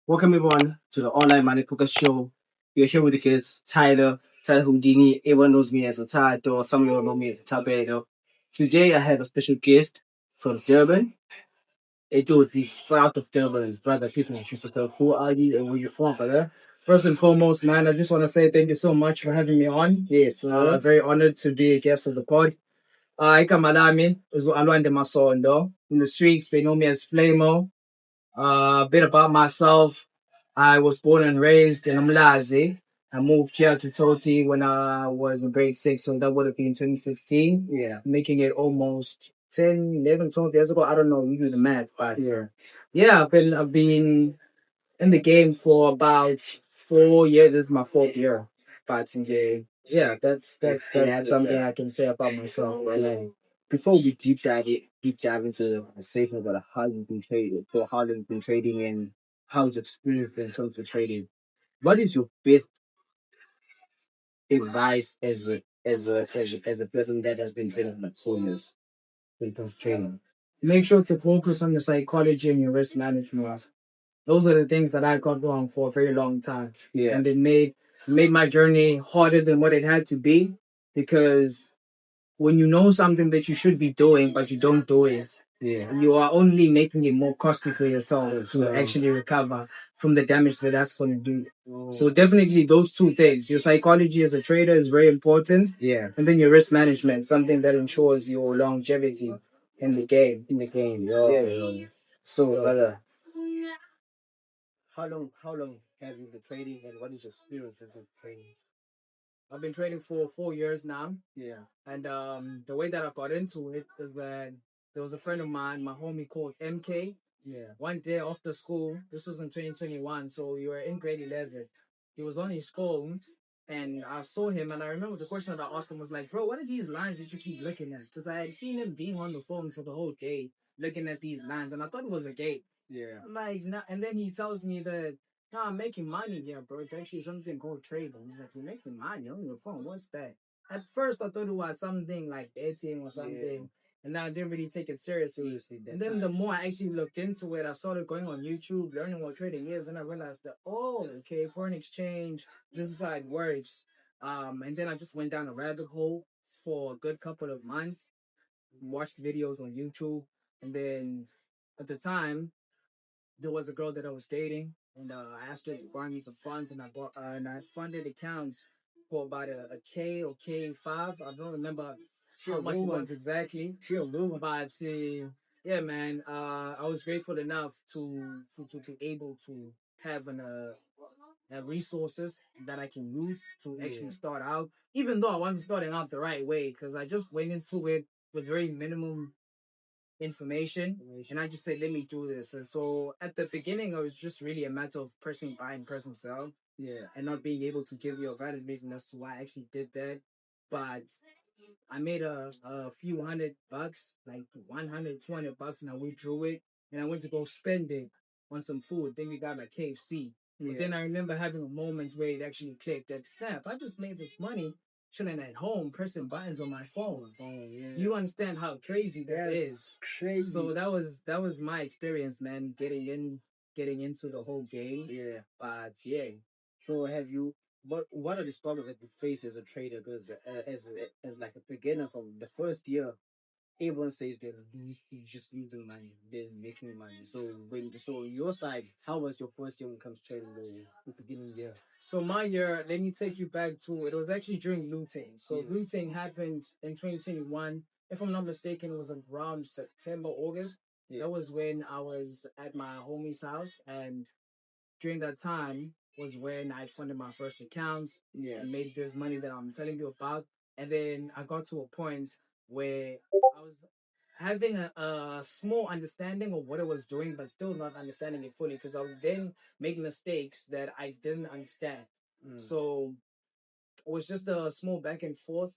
Welcome everyone to the Online Money Poker Show. You're here with the kids, Tyler Houdini. Everyone knows me as a Ty, or some of you know me as Tabedo. Today I have a special guest from Durban. It was the south of Durban. His brother, please introduce yourself. Who are you and where you from, brother? First and foremost, man, I just want to say thank you so much for having me on. Yes, Very honored to be a guest of the pod. Ikamalami is Alwande Masondo. In the streets, they know me as Flamo. A bit about myself. I was born and raised in Umlazi. I moved here to Toti when I was in grade 6, so that would have been 2016. Yeah. Making it almost 10, 11, 12 years ago. I don't know, you do the math, but Yeah. yeah, I've been in the game for about 4 years. This is my fourth year fighting game. Yeah, that's something I can say about myself. Right. Before we deep dive into the conversation about how you've been trading, so how you've been trading and how's your experience when it comes to trading. What is your best advice as a person that has been trading for like 4 years when it comes to trading? Make sure to focus on the psychology and your risk management. Those are the things that I got wrong for a very long time. Yeah. And it made my journey harder than what it had to be, because when you know something that you should be doing but you don't do it, Yeah. you are only making it more costly for yourself to So, actually recover from the damage that's going to do. So oh, definitely those two things. Your psychology as a trader is very important, yeah, and then your risk management, something that ensures your longevity in the game. in the game. Yo, Yeah. yo. So, brother, how long have you been trading and what is your experience with trading? I've been trading for 4 years now. Yeah. And the way that I got into it is that there was a friend of mine, my homie called MK. Yeah. One day after school, this was in 2021, so you were in grade 11. He was on his phone, and I saw him, and I remember the question that I asked him was like, "Bro, what are these lines that you keep looking at?" Because I had seen him being on the phone for the whole day, looking at these lines, and I thought it was a game. Yeah. I'm like, nah. And then he tells me that, "No, I'm making money here, bro. It's actually something called trading." He's like, "You're making money on your phone? What's that?" At first, I thought it was something like betting or something, and I didn't really take it seriously. And then the more I actually looked into it, I started going on YouTube, learning what trading is, and I realized that, oh, okay, foreign exchange, this is how it works. And then I just went down a rabbit hole for a good couple of months, watched videos on YouTube, and then at the time there was a girl that I was dating, and I asked her to borrow me some funds, and I funded accounts for about a K or K5. I don't remember how much it was exactly, but yeah, man, I was grateful enough to be able to have resources that I can use to actually start out, even though I wasn't starting out the right way, because I just went into it with very minimum information, and I just said, let me do this. And so at the beginning, it was just really a matter of person buy and person sell, and not being able to give you a valid reason as to why I actually did that. But I made a few $100, like 100, $200, and I withdrew it, and I went to go spend it on some food. Then we got like KFC. But then I remember having a moment where it actually clicked that, snap, I just made this money chilling at home, pressing buttons on my phone. Do you understand how crazy that is? Crazy. So that was my experience, man, getting into the whole game. Yeah. But yeah, So have you? What are the struggles that you face as a trader? Because as like a beginner from the first year, everyone says you're just losing money, they're making money. So your side, how was your first year when it comes to trading the beginning year? so my year, let me take you back to, it was actually during looting. So Yeah. looting happened in 2021. If I'm not mistaken, it was around September, August. Yeah. That was when I was at my homie's house, and during that time was when I funded my first account, Yeah. and made this money that I'm telling you about. And then I got to a point where I was having a small understanding of what I was doing, but still not understanding it fully, because I was then making mistakes that I didn't understand. So it was just a small back and forth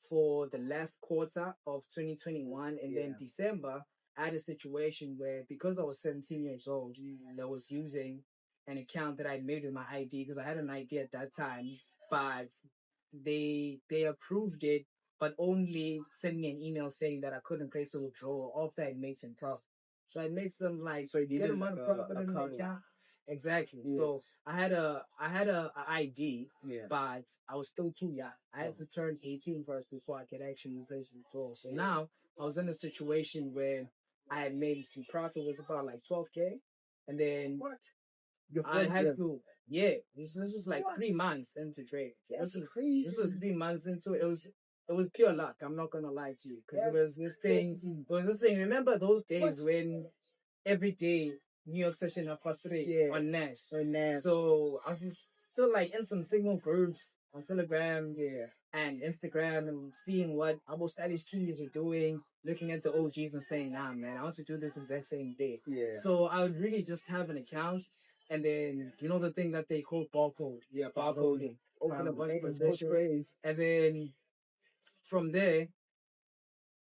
for the last quarter of 2021, and then December I had a situation where, because I was 17 years old, I was using an account that I made with my ID, because I had an ID at that time, but they approved it, but only sent me an email saying that I couldn't place a withdrawal after I made some profit. So I made some, like, So you good needed amount like of a profit in the accounting. account. Exactly. Yeah. So I had a ID, Yeah. but I was still too young. I had to turn 18 first before I could actually place withdrawal. So now I was in a situation where I had made some profit. It was about like 12K, and then What? Your I first had year. to, yeah, this was like 3 months into trading. That's This was crazy. this was 3 months into it. It was pure luck. I'm not gonna lie to you, because it was this thing. Crazy. It was this thing. Remember those days when every day New York session at past 3 Yeah. on Nash. On Nash. So I was still like in some signal groups on Telegram, Yeah. and Instagram, and seeing what Abu Stylish keys were doing, looking at the OGs and saying, nah, man, I want to do this exact same day. Yeah. So I would really just have an account, and then the thing that they call barcode. Yeah. Barcoding. Open a bunch of positions. Phrase. And then from there,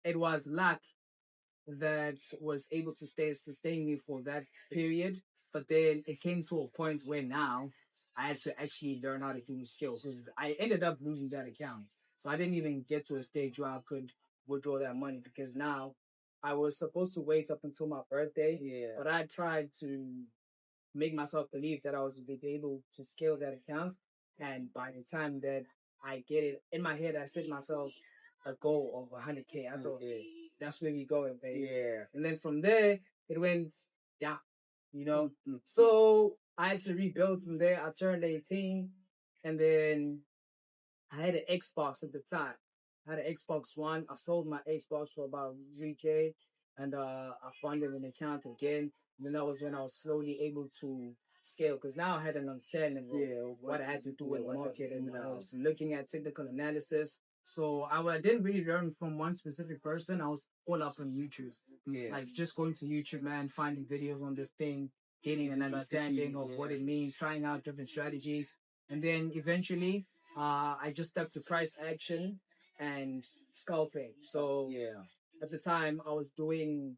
it was luck that was able to sustain me for that period. But then it came to a point where now I had to actually learn how to do skill, because I ended up losing that account. So I didn't even get to a stage where I could withdraw that money, because now I was supposed to wait up until my birthday. Yeah. But I tried to make myself believe that I was able to scale that account. And by the time that I get it in my head, I set myself a goal of 100K. I thought, Yeah. that's where we going, baby. Yeah. And then from there, it went down. Mm-hmm. So I had to rebuild from there. I turned 18, and then I had an Xbox at the time. I had an Xbox One. I sold my Xbox for about 3K, and I funded an account again. And then that was when I was slowly able to scale, because now I had an understanding of what I had to do in the market, and I was looking at technical analysis. So I didn't really learn from one specific person. I was all up on YouTube. Yeah. Like just going to YouTube, man, finding videos on this thing, getting an understanding of what it means, trying out different strategies. And then eventually, I just stuck to price action and scalping. So Yeah. at the time, I was doing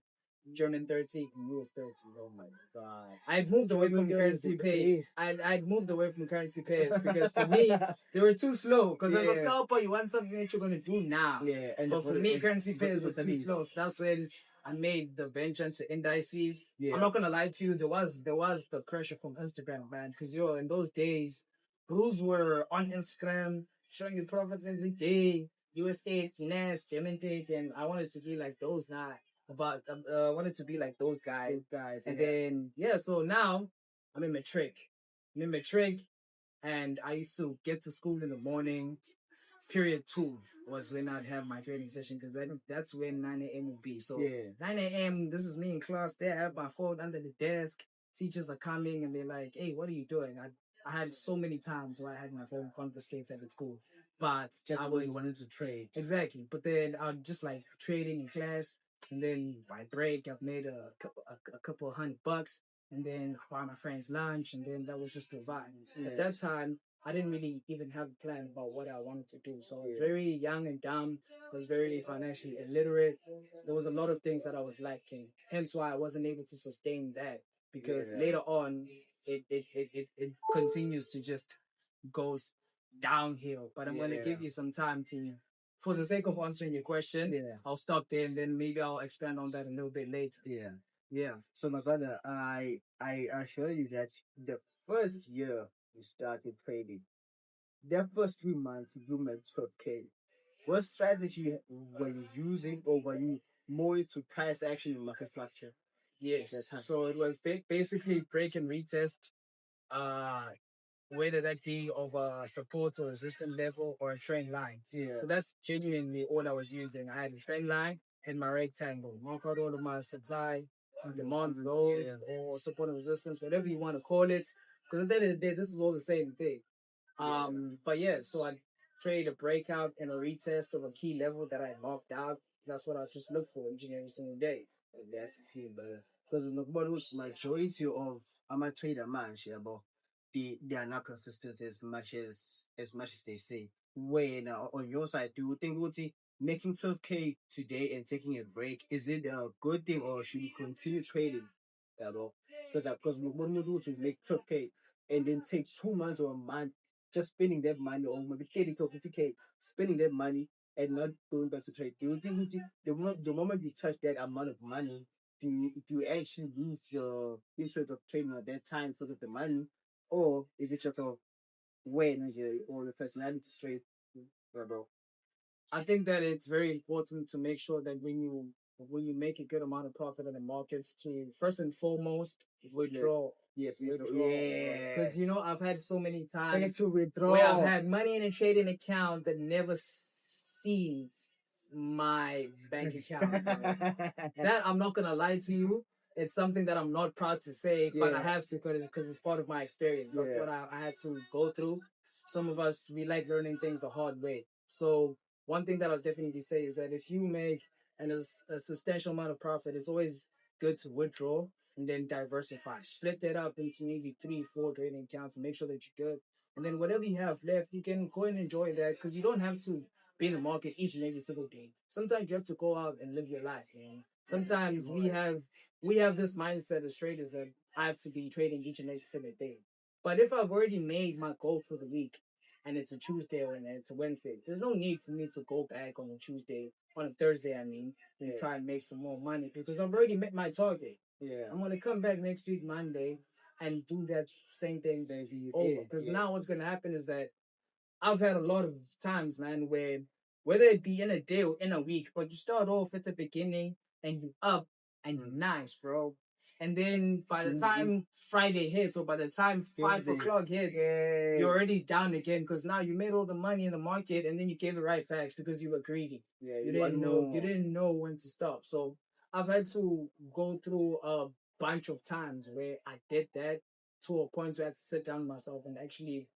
German 30 and US 30. Oh my God. I'd moved away from currency pairs. I'd moved away from currency pairs because for me, they were too slow. Because as a Yeah. scalper, you want something that you're going to do now. Yeah. And But for me, currency pairs were what that too means. slow. So that's when I made the venture into indices. Yeah. I'm not gonna lie to you, there was the pressure from Instagram, man. Because in those days, gurus were on Instagram showing you profits every day, US states, NAS, German date, and I wanted to be like those now. But I wanted to be like those guys. And then so now I'm in matric. I'm in matric, and I used to get to school in the morning. Period 2 was when I'd have my training session, because that's when 9 a.m. would be. So Yeah. 9 a.m. This is me in class. There, I have my phone under the desk. Teachers are coming and they're like, "Hey, what are you doing?" I had so many times where I had my phone confiscated at school, but Just I because was you wanted to trade. exactly. But then I'm just like trading in class, and then by break I've made a couple $100, and then buy my friends lunch, and then that was just the vibe. At that time, I didn't really even have a plan about what I wanted to do. So I was very young and dumb. I was very financially illiterate. There was a lot of things that I was lacking. Hence why I wasn't able to sustain that, because later on it continues to just goes downhill. But I'm gonna give you some time to, for the sake of answering your question, I'll stop there, and then maybe I'll expand on that a little bit later. Yeah. Yeah. So my brother, I assure you that the first year you started trading, the first 3 months you made 12K. What strategy were you using, or were you more into price action and market structure? Yes. That time. So it was basically break and retest, uh, whether that be of a support or resistance level or a trend line. Yeah. So that's genuinely all I was using. I had a trend line and my rectangle. Mark out all of my supply, demand, load, or support and resistance, whatever you want to call it. Because at the end of the day, this is all the same thing. But so I trade a breakout and a retest of a key level that I marked out. That's what I just look for each and every single day. That's the thing, brother. Because nobody was majority of amateur trader man, share, but they are not consistent as much as they say. When on your side, do you think Uti making 12K today and taking a break, is it a good thing, or should you continue trading? Yeah, bro. Because what we do to make 12K and then take 2 months or a month just spending that money, or maybe 30K or 50K, spending that money and not going back to trade. Do you think Uti, the moment you touch that amount of money, do you actually use your interest of trading at that time so that the money, or is it just a when your or your personality straight, bro? I think that it's very important to make sure that when you make a good amount of profit in the markets, to first and foremost withdraw. Yes, Withdraw. yeah. Because I've had so many Try times to withdraw. where I've had money in a trading account that never sees my bank account. That I'm not gonna lie to you. It's something that I'm not proud to say, but I Yeah. have to because it's part of my experience. That's Yeah. what I had to go through. Some of us we like learning things the hard way. So one thing that I'll definitely say is that if you make a substantial amount of profit, it's always good to withdraw and then diversify. Split that up into maybe 3, 4 trading accounts. Make sure that you're good, and then whatever you have left, you can go and enjoy that because you don't have to be in the market each and every single day. Sometimes you have to go out and live your life, man. Sometimes we have this mindset as traders that I have to be trading each and every single day. But if I've already made my goal for the week and it's a Tuesday or and it's a Wednesday, there's no need for me to go back on a Tuesday, on a Thursday, I mean, and try and make some more money because I've already met my target. Yeah. I'm gonna come back next week Monday and do that same thing over. Because now what's gonna happen is that I've had a lot of times, man, where whether it be in a day or in a week, but you start off at the beginning and you up and you're nice, bro. And then by the time Friday hits or by the time 5 o'clock hits, you're already down again because now you made all the money in the market and then you gave it right back because you were greedy. Yeah, You didn't know when to stop. So I've had to go through a bunch of times where I did that to a point where I had to sit down with myself and actually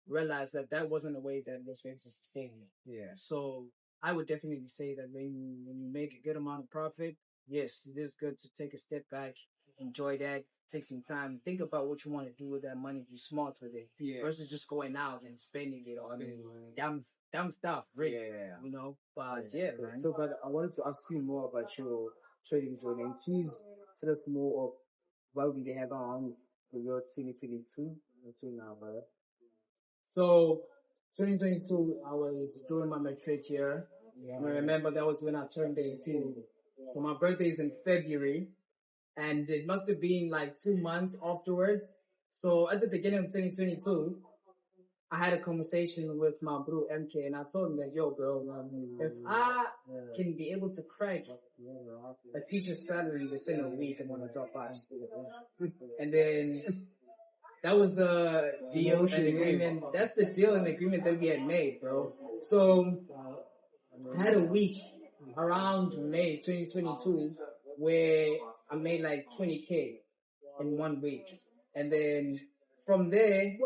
realized that that wasn't a way that was going to sustain me. Yeah. So I would definitely say that when you make a good amount of profit, yes, it is good to take a step back, enjoy that, take some time, think about what you want to do with that money, be smart with it, versus just going out and spending it on dumb stuff, really. Yeah. But yeah, man. So, but I wanted to ask you more about your trading journey. And please tell us more of what we have on for your 2022 until now, brother. So 2022, I was doing my matric year. And I remember that was when I turned 18. So my birthday is in February, and it must have been like 2 months afterwards. So at the beginning of 2022, I had a conversation with my bro MK, and I told him that, yo, bro, if I can be able to crack a teacher's salary within a week, I'm gonna drop out. And then that was the deal and agreement. That's the deal and agreement that we had made, bro. So I had a week around May 2022 where I made like 20K in 1 week, and then from there,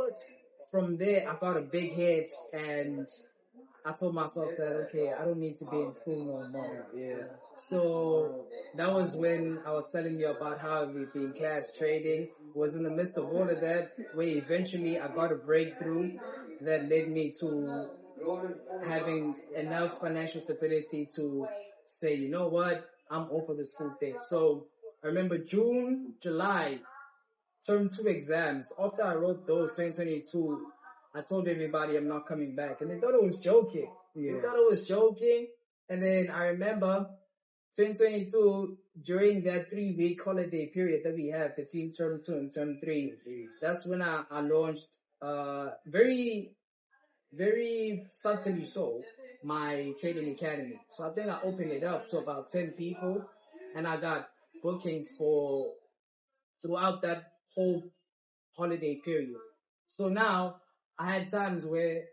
I got a big hit, and I told myself that okay, I don't need to be in school no more. Yeah. So that was when I was telling you about how we've been class trading. Was in the midst of all of that, where eventually I got a breakthrough that led me to having enough financial stability to say, you know what, I'm off of the school thing. So I remember June, July, term 2 exams. After I wrote those 2022, I told everybody I'm not coming back, and they thought it was joking. Yeah. They thought it was joking, and then I remember 2022 during that 3 week holiday period that we have between term 2 and term 3. That's when I launched very very subtly so my trading academy. So I think I opened it up to about 10 people, and I got bookings for throughout that whole holiday period. So now I had times where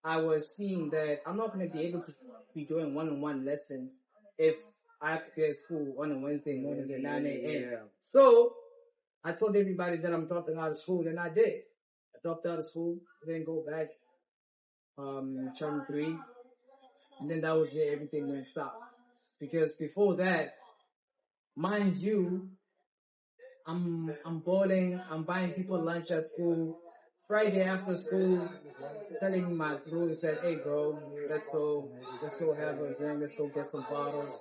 I was seeing that I'm not going to be able to be doing one-on-one lessons if I have to be at school on a Wednesday morning at 9 a.m. Yeah. So I told everybody that I'm dropping out of school, and I did. I dropped out of school, then go back term 3, and then that was where everything went south. Because before that, mind you, I'm boarding, I'm buying people lunch at school. Friday after school, telling my bros that, hey bro, let's go have a drink, let's go get some bottles.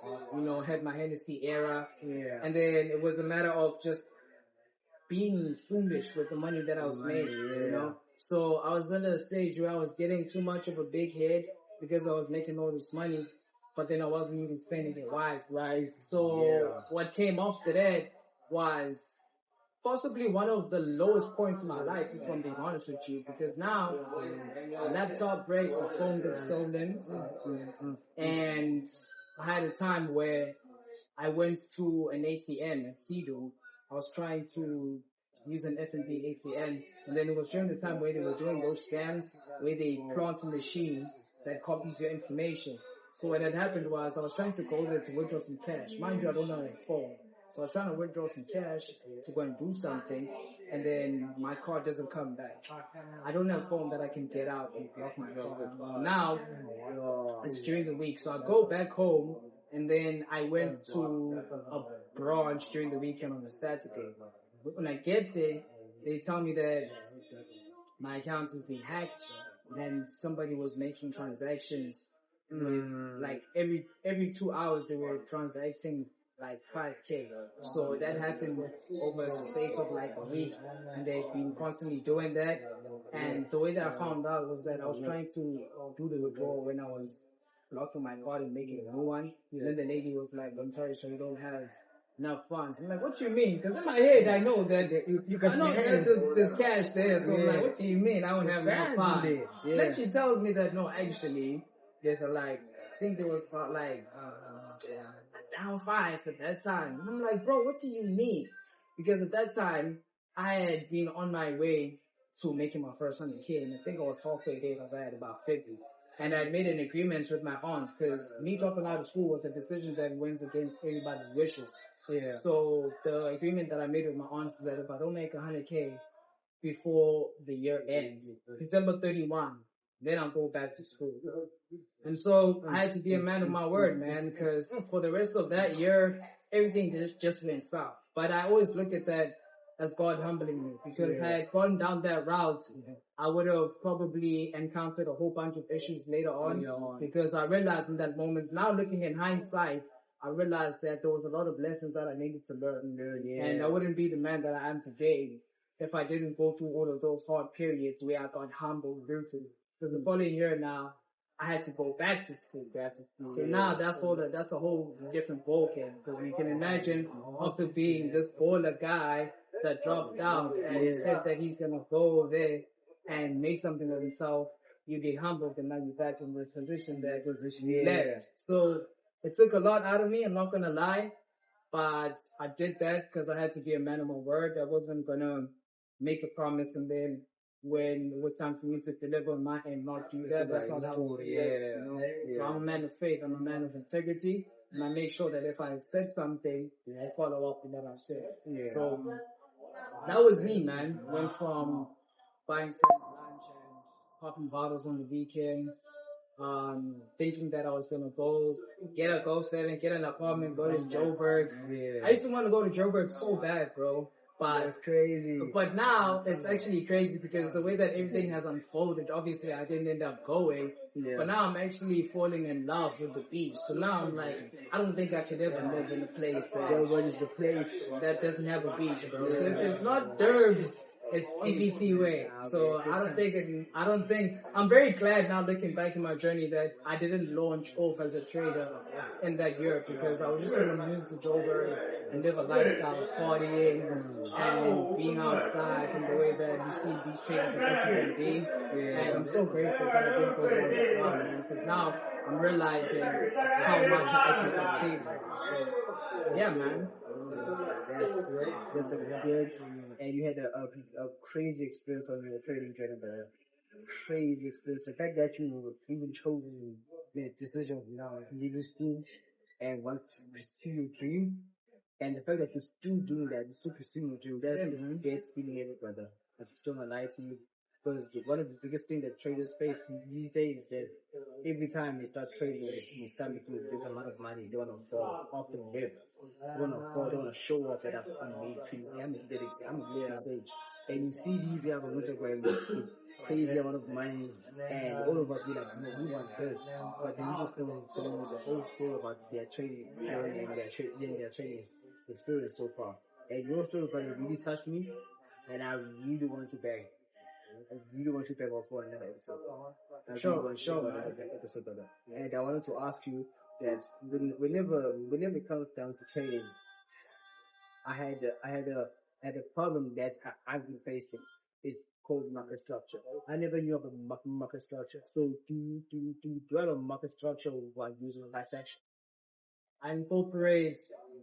Had my Hennessy era. Yeah. And then it was a matter of just being foolish with the money that I was making. So I was in a stage where I was getting too much of a big head because I was making all this money. but then I wasn't even spending it wise, right? So what came after that was possibly one of the lowest points in my life, if I'm being honest with you, because now a laptop breaks, a phone gets stolen, and I had a time where I went to an ATM at Cedo. I was trying to use an F&B ATM, and then it was during the time where they were doing those scams, where they plant a machine that copies your information. So what had happened was I was trying to go there to withdraw some cash. Mind you, I don't have a phone. So I was trying to withdraw some cash to go and do something, and then my card doesn't come back. I don't have a phone that I can get out and block my card. Now, it's during the week, so I go back home, and then I went to a branch during the weekend on a Saturday. When I get there, they tell me that my account has been hacked, and somebody was making transactions with like every 2 hours they were transacting like 5K. So that happened over a space of like a week, and they've been constantly doing that. And the way that I found out was that I was trying to do the withdrawal when I was blocking my card and making a new one. And then the lady was like, "I'm sorry, so you don't have enough funds." I'm like, "What you mean?" Because in my head, I know that I know that there's cash there. So I'm like, "What do you mean? I don't have enough funds?" Then she tells me that no, actually, there's a like, I think there was about like down five at that time. And I'm like, "Bro, what do you mean?" Because at that time, I had been on my way to making my first 100K, and I think I was halfway there because I had about 50. And I made an agreement with my aunt because me dropping out of school was a decision that went against everybody's wishes. Yeah. So the agreement that I made with my aunt is that if I don't make 100K before the year ends, December 31, then I'll go back to school. And so I had to be a man of my word, man, because for the rest of that year, everything just went south. But I always look at that as God humbling me, because if I had gone down that route, I would have probably encountered a whole bunch of issues later on, because I realized in that moment, now looking in hindsight, I realized that there was a lot of lessons that I needed to learn, and I wouldn't be the man that I am today if I didn't go through all of those hard periods where I got humbled, rooted. Because the following year now, I had to go back to school. So now that's a whole different ballgame. Because you can imagine after being this baller guy that dropped out and said that he's gonna go there and make something of himself, you get humbled and now you're back in the position that you left. So it took a lot out of me, I'm not gonna lie, but I did that because I had to be a man of my word. I wasn't gonna make a promise and then when it was time for me to deliver on my end, not do that. That's not how it is. So I'm a man of faith. I'm a man of integrity, and I make sure that if I said something, I follow up with what I've said. So that was me, man. Went from buying friends lunch and popping bottles on the weekend, thinking that I was gonna go get a Go 7, get an apartment, go to Joburg. I used to want to go to Joburg so bad, bro. But it's crazy. But now it's actually crazy because the way that everything has unfolded, obviously I didn't end up going. But now I'm actually falling in love with the beach. So now I'm like, I don't think I could ever live in a place that doesn't have a beach, bro. So if it's not Derbs, it's CBT way. So I don't think, I'm very glad now looking back in my journey that I didn't launch off as a trader in that year because I was just going to move to Joburg and live a lifestyle of partying and being outside in the way that you see these traders are supposed to be. And I'm so grateful that I didn't go down that route, man, because now I'm realizing how much I actually can save. So, yeah, man. That's a good, and you had a crazy experience on your trading journey, but crazy experience. The fact that you even chose the decision of now leaving school and want to pursue your dream, and the fact that you're still doing that, you're still pursuing your dream, that's the best feeling ever, brother. I'm still gonna lie to you. Because one of the biggest things that traders face these days is that every time they start trading, they start making a lot of money. They want to fall off the rip. They want to fall. They want to show off that I'm made to. I'm a page. And you see these guys on Instagram with crazy amount of money, and all of us be like, no, we want this. But then you just don't know the whole story about their trading journey and their trading experience so far. And your story, brother, really touched me, and I really want to beg. I really want you to back up for another episode. Sure. Another episode, brother. And I wanted to ask you, that whenever it comes down to trading, I had a problem that I've been facing. It's called market structure. I never knew about market structure. So do I know market structure while using price action? I incorporate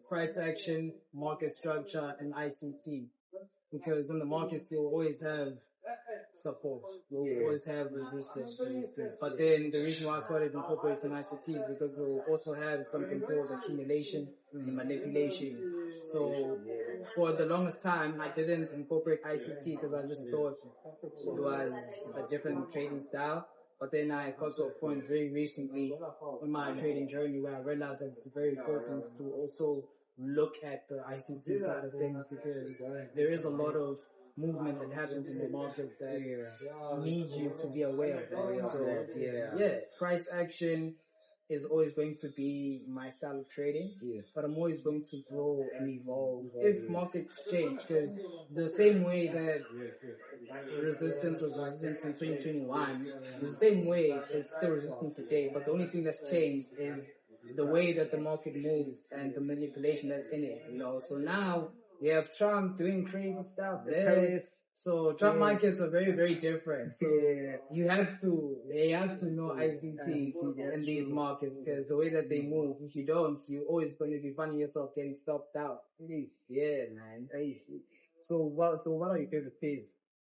price action, market structure, and ICT because in the markets you'll always have support. You'll always have resistance. But then the reason why I started incorporating ICT is because we'll also have something called accumulation and manipulation. So for the longest time, I didn't incorporate ICT because I just thought it was a different trading style. But then I got to a point very recently in my trading journey where I realized that it's very important to also look at the ICT side of things because there is a lot of movement that happens in the market that needs you to be aware of that. So yeah, price action is always going to be my style of trading, but I'm always going to grow and evolve if markets change because the same way that resistance was resistance in 2021 is the same way it's still resistant today, but the only thing that's changed is the way that the market moves and the manipulation that's in it, So now we have Trump doing crazy stuff there. So Trump markets are very, very different. So they have to know ICT in these markets because the way that they move, if you don't, you're always going to be finding yourself getting stopped out. Yeah, man. So what are your favorite pairs?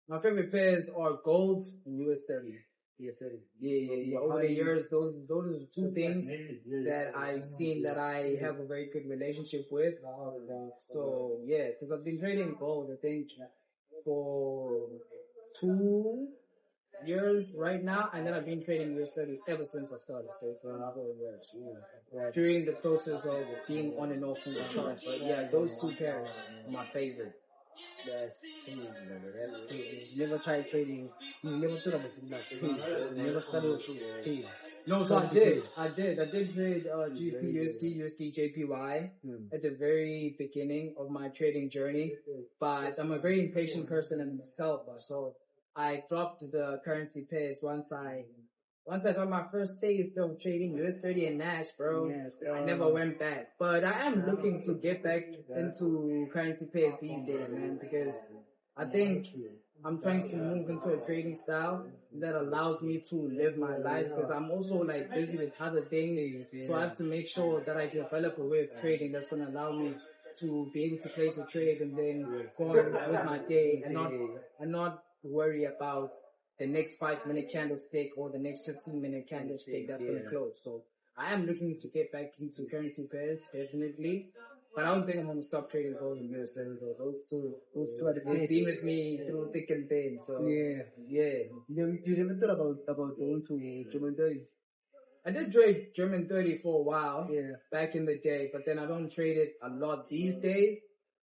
My favorite pairs are gold and US 30. Yes, sir. Yeah. Over the years, those are the two things that I've seen that I have a very good relationship with. So yeah, because I've been trading gold, I think, for 2 years right now, and then I've been trading US 30 ever since I started. So for 4 years. During the process of being on and off from the chart, but yeah, those two pairs are my favorite. That's cool, man. That's cool. You never tried trading. You never thought about like pigs. You never studied pigs. No, so I did trade GP, JPY at the very beginning of my trading journey, but I'm a very impatient person in myself, so I dropped the currency pairs once I got my first taste of trading US 30 and Nash, bro. I never went back. But I am looking to get back into currency pairs these days, man, because I think I'm trying to move into a trading style that allows me to live my life because I'm also like busy with other things. So I have to make sure that I develop a way of trading that's going to allow me to be able to place a trade and then go on with my day and not worry about the next 5 minute candlestick or the next 15-minute candlestick that's going to close. So I am looking to get back into currency pairs, definitely. But I don't think I'm going to stop trading gold and US dollars. Those two are the they've been with me through thick and thin. So yeah. You never thought about going to German 30? I did trade German 30 for a while, back in the day, but then I don't trade it a lot these days.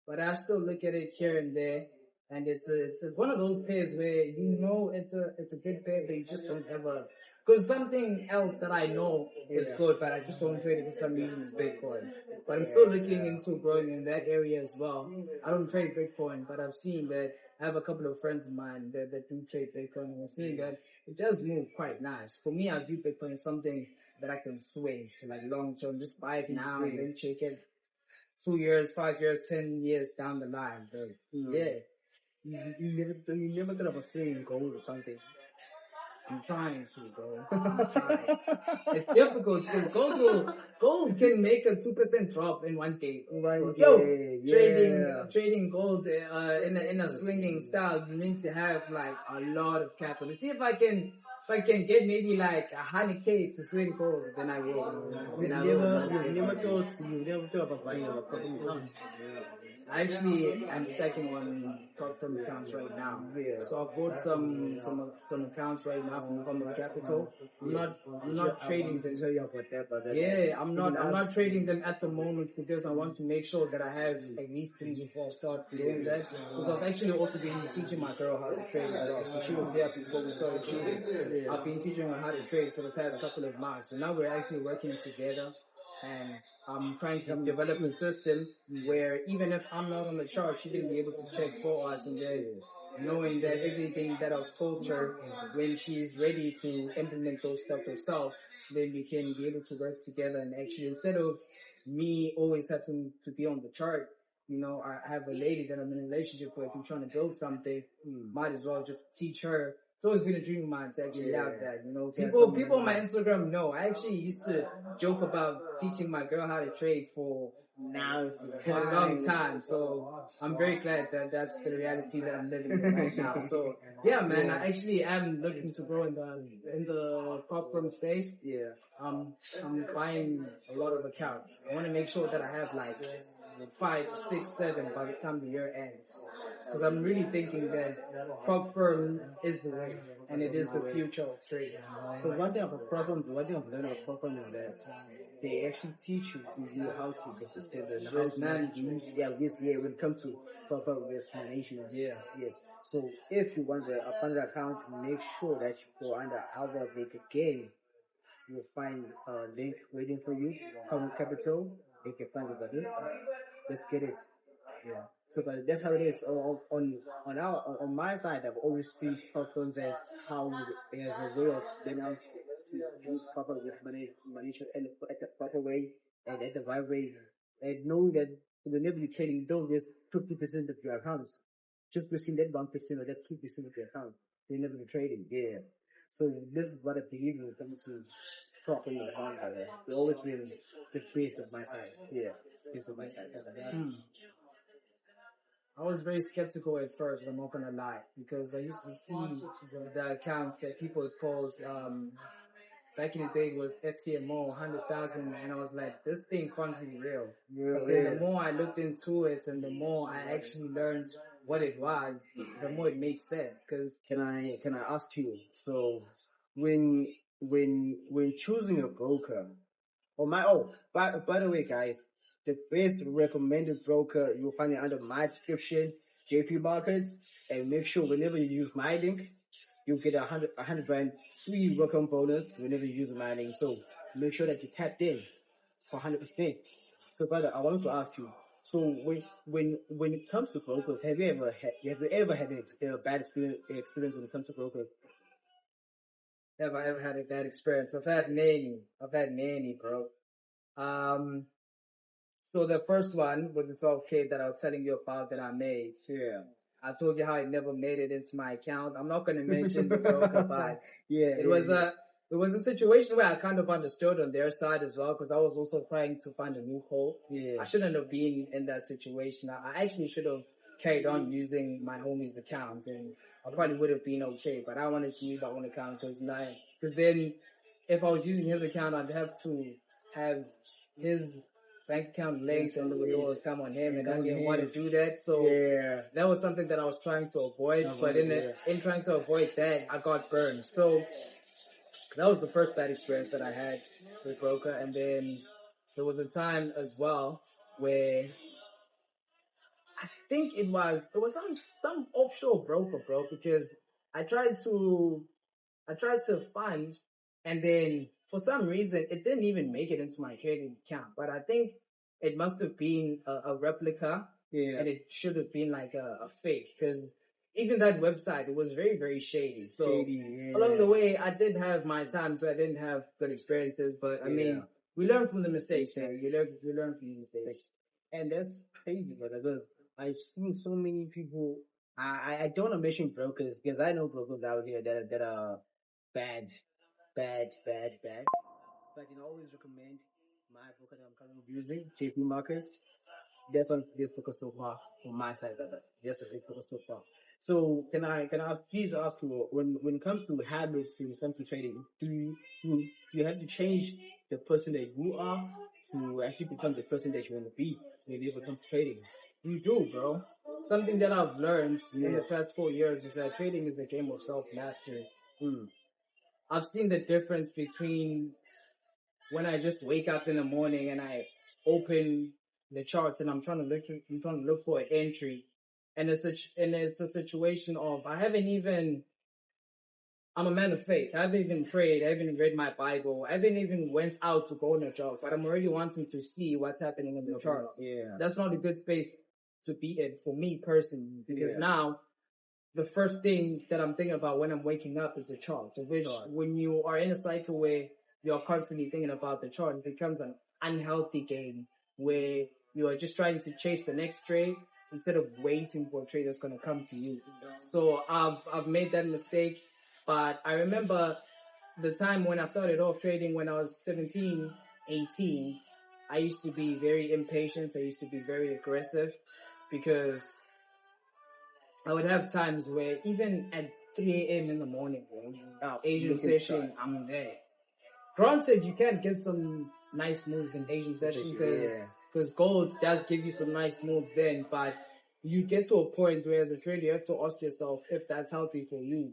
But I still look at it here and there, and it's one of those pairs where it's a good pair, but you just don't ever. Because something else that I know is good, but I just don't trade it for some reason is Bitcoin. But I'm still looking into growing in that area as well. I don't trade Bitcoin, but I've seen that I have a couple of friends of mine that do trade Bitcoin, and I'm seeing that it does move quite nice. For me, I view Bitcoin as something that I can swing to like long term, just buy it now and then check it 2 years, 5 years, 10 years down the line. But yeah, you never thought about swinging gold or something. I'm trying to, bro. I'm trying. It's difficult because gold can make a 2% drop in one day. Trading gold in a swinging style, you need to have like a lot of capital. See if I can get maybe like 100K to swing gold, then I will. You never thought about buying a couple of pounds. I'm stacking on short-term accounts right now. So I've bought some accounts right now from Common Capital. I'm not trading them. I'm not trading them at the moment because I want to make sure that I have at least three before I start doing that. Because I've actually also been teaching my girl how to trade as well. So she was here before we started shooting. I've been teaching her how to trade for the past couple of months. So now we're actually working together. and I'm trying to develop a system where even if I'm not on the chart, she can be able to check for us, and then knowing that everything that I've told her, when she's ready to implement those stuff herself, then we can be able to work together and actually, instead of me always having to be on the chart, I have a lady that I'm in a relationship with. We're trying to build something. Might as well just teach her. It's always been a dream of mine to actually have that. People on my Instagram know. I actually used to joke about teaching my girl how to trade for a long time. So I'm very glad that that's the reality that I'm living in right now. So yeah, man, I actually am looking to grow in the prop firm space. Yeah. I'm buying a lot of accounts. I want to make sure that I have like 5, 6, 7 by the time the year ends. Because I'm really thinking that prop firm is the way, and it is the future of trading. Because one thing about problems, one thing I've learned about problems is that they actually teach you how to be consistent and how to manage. When it comes to proper risk management. Yeah. Yes. So if you want a funded account, make sure that you go under our link again. You'll find a link waiting for you. Common capital. You can find it like this. Let's get it. Yeah. So but that's how it is. On my side, I've always seen platforms as how as a way of being able to use proper risk management at the proper way and at the right way, and knowing that whenever you're trading, don't risk 50% of your accounts. Just risking that 1% or that 2% of your account. Whenever you're trading, yeah. So this is what I believe when it comes to proper use account. They always been the base of my side. Yeah, base of my side. I was very skeptical at first, I'm not gonna lie, because I used to see the accounts that people post. Back in the day it was FTMO 100,000, and I was like, this thing can't be real. But then the more I looked into it, and the more I actually learned what it was, the more it made sense. Because can I ask you? So when choosing a broker, by the way, guys, the best recommended broker you'll find it under my description, JPMarkets, and make sure whenever you use my link, you'll get a hundred rand free welcome bonus whenever you use my link. So make sure that you tapped in for 100%. So, brother, I wanted to ask you. So, when it comes to brokers, have you ever had a bad experience when it comes to brokers? have I ever had a bad experience? I've had many. I've had many, bro. Um, so the first one was the 12K that I was telling you about that I made. Yeah. I told you how it never made it into my account. I'm not going to mention the broker, but it was a situation where I kind of understood on their side as well, because I was also trying to find a loophole. Yeah. I shouldn't have been in that situation. I actually should have carried on using my homie's account, and I probably would have been okay. But I wanted to use my own account because then if I was using his account, I'd have to have his bank account linked, and the withdrawal would come on him, and I didn't want to do that. So that was something that I was trying to avoid. But in trying to avoid that, I got burned. So that was the first bad experience that I had with broker. And then there was a time as well where I think it was some offshore broker, bro, because I tried to fund, and then for some reason it didn't even make it into my trading account. But I think it must have been a replica, and it should have been like a fake, because even that website, it was very, very shady. So along the way, I did have my times where I didn't have good experiences, but I mean, we learn from the mistakes, man. We learn from the mistakes. And that's crazy, brother, because I've seen so many people. I don't want to mention brokers because I know brokers out here that are bad, bad. But I always recommend my broker that I'm currently using, JPMarkets. That's on this focus so far from my side, brother. That's a big focus so far. So can I please ask you, when it comes to habits, when it comes to trading, do you have to change the person that you are to actually become the person that you want to be when it comes to trading? You do, bro. Something that I've learned in the past 4 years is that trading is a game of self-mastery. I've seen the difference between when I just wake up in the morning and I open the charts and I'm trying to look for an entry, and it's a situation of I haven't even I'm a man of faith. I haven't even prayed. I haven't read my Bible. I haven't even went out to go on a job. But I'm already wanting to see what's happening in the chart. Yeah. That's not a good space to be in for me personally. Because now the first thing that I'm thinking about when I'm waking up is the chart. Of which when you are in a cycle where you're constantly thinking about the chart, it becomes an unhealthy game where you are just trying to chase the next trade instead of waiting for a trade that's gonna come to you. So I've made that mistake. But I remember the time when I started off trading when I was 17, 18, I used to be very impatient. I used to be very aggressive because I would have times where even at 3 a.m. in the morning, Asian session, I'm there. Granted, you can get some nice moves in Asian session because gold does give you some nice moves then, but you get to a point where as a trader you have to ask yourself if that's healthy for you.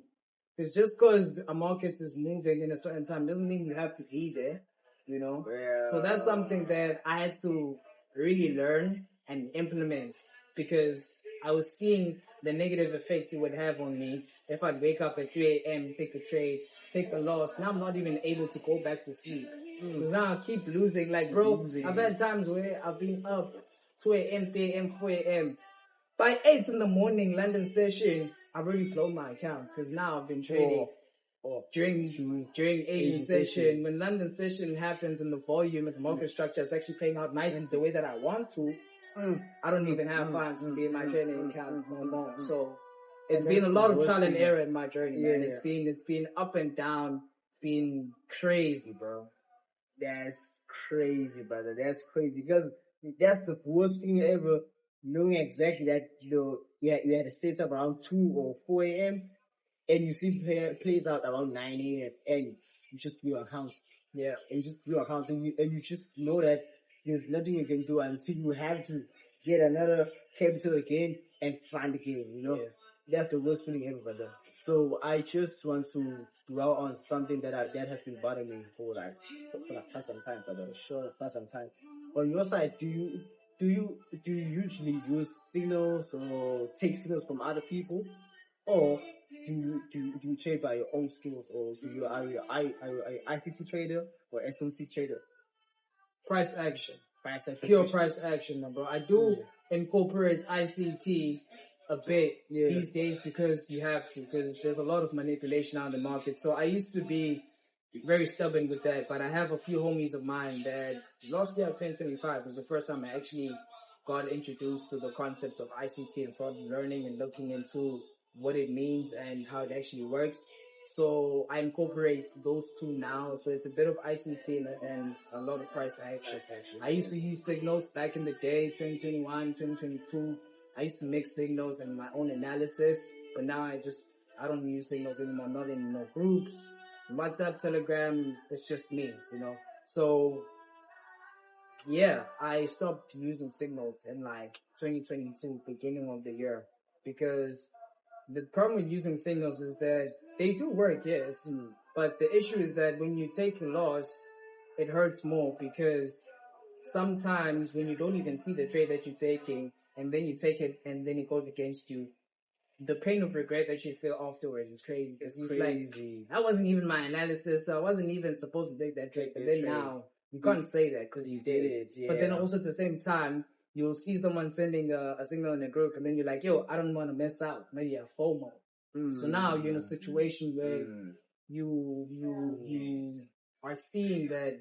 Because just because a market is moving in a certain time doesn't mean you have to be there, you know? Yeah. So that's something that I had to really learn and implement because I was seeing the negative effects it would have on me if I'd wake up at 3 a.m., take a trade, take a loss. Now I'm not even able to go back to sleep. Because now I keep losing. Like, bro, I've had times where I've been up 2 a.m., 3 a.m., 4 a.m. By 8 in the morning, London session, I've already closed my accounts because now I've been trading during Asian session. When London session happens and the volume and the market structure is actually playing out nicely the way that I want to, I don't even have funds to be in my trading account no more. So it's been a lot of trial and error in my journey, man. It's been up and down. It's been crazy, bro. That's crazy, brother. That's crazy because that's the worst thing ever. Knowing exactly that you had to sit up around 2 or 4 a.m. and you see plays out around 9 a.m. and you just do your accounts. Yeah, and you just do your accounts and you just know that there's nothing you can do until you have to get another capital again and find again. That's the worst feeling ever, brother. So I just want to dwell on something that has been bothering me for quite some time, brother. Sure, quite some time. On your side, do you usually use signals or take signals from other people, or do you trade by your own skills, or are you ICT trader or SMC trader? Price action. Price action. Pure price action, my bro. I do incorporate ICT a bit these days because you have to, because there's a lot of manipulation out in the market. So I used to be very stubborn with that, but I have a few homies of mine that last year, 2025, was the first time I actually got introduced to the concept of ICT and started learning and looking into what it means and how it actually works. So I incorporate those two now. So it's a bit of ICT and a lot of price action. I used to use signals back in the day, 2021, 2022. I used to make signals and my own analysis, but now I don't use signals anymore, not in no groups. WhatsApp, Telegram, it's just me. So yeah, I stopped using signals in like 2022, beginning of the year, because the problem with using signals is that they do work, yes, but the issue is that when you take a loss, it hurts more because sometimes when you don't even see the trade that you're taking and then you take it and then it goes against you, the pain of regret that you feel afterwards is crazy. It's crazy. Like, that wasn't even my analysis, so I wasn't even supposed to take that trade. But then now, you can't say that because you did it. Yeah. But then also at the same time, you'll see someone sending a signal in a group, and then you're like, yo, I don't want to miss out. Maybe you have FOMO. So now you're in a situation where you are seeing that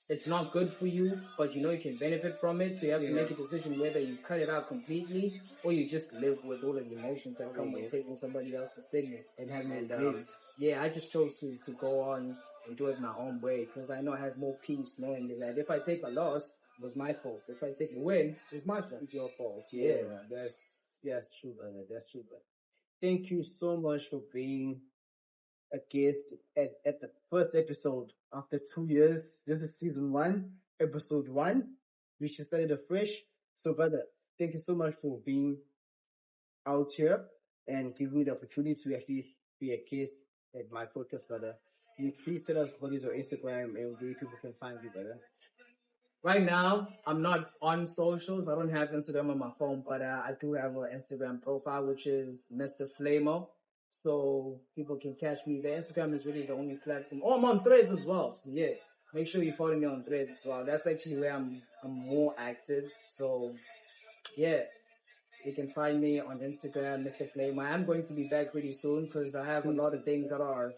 it's not good for you, but you know you can benefit from it. So you have to make a decision whether you cut it out completely or you just live with all of the emotions that come with taking somebody else's signal and having it. Yeah, I just chose to go on and do it my own way because I know I have more peace knowing that if I take a loss, it was my fault. If I take a win, it's my fault. It's your fault. Yeah, that's true, brother. That's true, brother. Thank you so much for being a guest at the first episode after 2 years. This is season one, episode one. We should started afresh. So, brother, thank you so much for being out here and giving me the opportunity to actually be a guest at my podcast, brother. You please tell us what is your Instagram and where people can find you, brother. Right now, I'm not on socials. I don't have Instagram on my phone, but I do have an Instagram profile, which is Mr. Flamo. so people can catch me there. Instagram is really the only platform. Oh, I'm on Threads as well. So yeah, make sure you follow me on Threads as well. That's actually where I'm more active. So yeah, you can find me on Instagram, Mr. Flame. I am going to be back pretty soon because I have a lot of things that are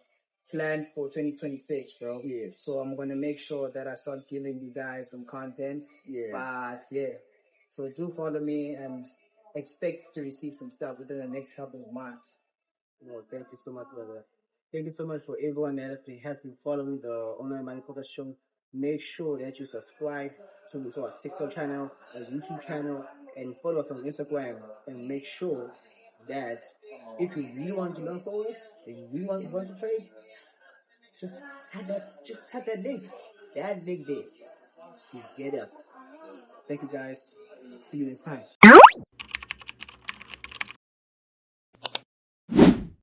planned for 2026, bro. Yeah. So I'm gonna make sure that I start giving you guys some content. Yeah. But yeah, so do follow me and expect to receive some stuff within the next couple of months. Well, thank you so much, brother. Thank you so much for everyone that has been following the Online Money Focus Show. Make sure that you subscribe to our TikTok channel, our YouTube channel, and follow us on Instagram. And make sure that if you really want to learn Forex and you really want to trade, just tap that link. That link there. You get us. Thank you guys. See you next time.